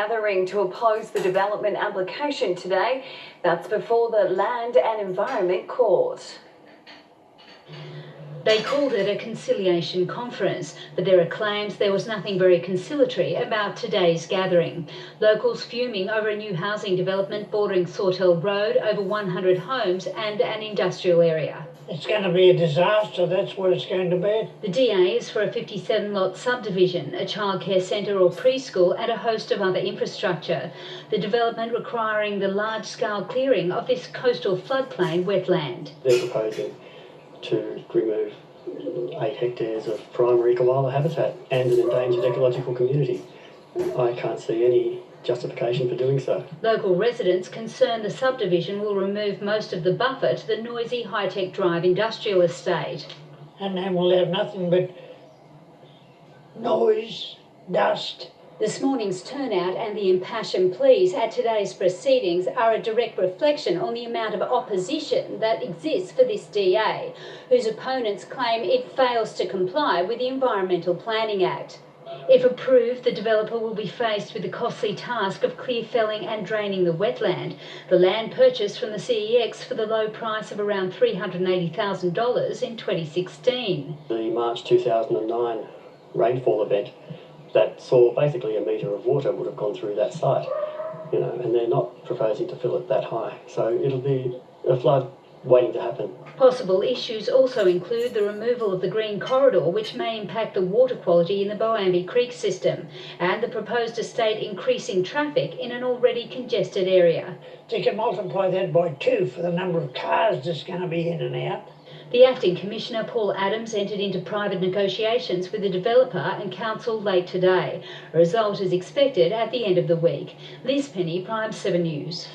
Gathering to oppose the development application today. That's before the Land and Environment Court. They called it a Conciliation Conference, but there are claims there was nothing very conciliatory about today's gathering. Locals fuming over a new housing development bordering Sawtell Road, over 100 homes and an industrial area. It's going to be a disaster, that's what it's going to be. The DA is for a 57-lot subdivision, a childcare centre or preschool and a host of other infrastructure. The development requiring the large-scale clearing of this coastal floodplain wetland. They're proposing to remove 8 hectares of primary koala habitat and an endangered ecological community. I can't see any justification for doing so. Local residents concerned the subdivision will remove most of the buffer to the noisy High-Tech Drive industrial estate. And then we'll have nothing but noise, dust. This morning's turnout and the impassioned pleas at today's proceedings are a direct reflection on the amount of opposition that exists for this DA, whose opponents claim it fails to comply with the Environmental Planning Act. If approved, the developer will be faced with the costly task of clear felling and draining the wetland. The land purchased from the CEX for the low price of around $380,000 in 2016. The March 2009 rainfall event that saw basically a metre of water would have gone through that site, and they're not proposing to fill it that high. So it'll be a flood waiting to happen. Possible issues also include the removal of the green corridor, which may impact the water quality in the Boambi Creek system, and the proposed estate increasing traffic in an already congested area. So you can multiply that by 2 for the number of cars that's going to be in and out. The Acting Commissioner, Paul Adams, entered into private negotiations with the developer and council late today. A result is expected at the end of the week. Liz Penny, Prime 7 News.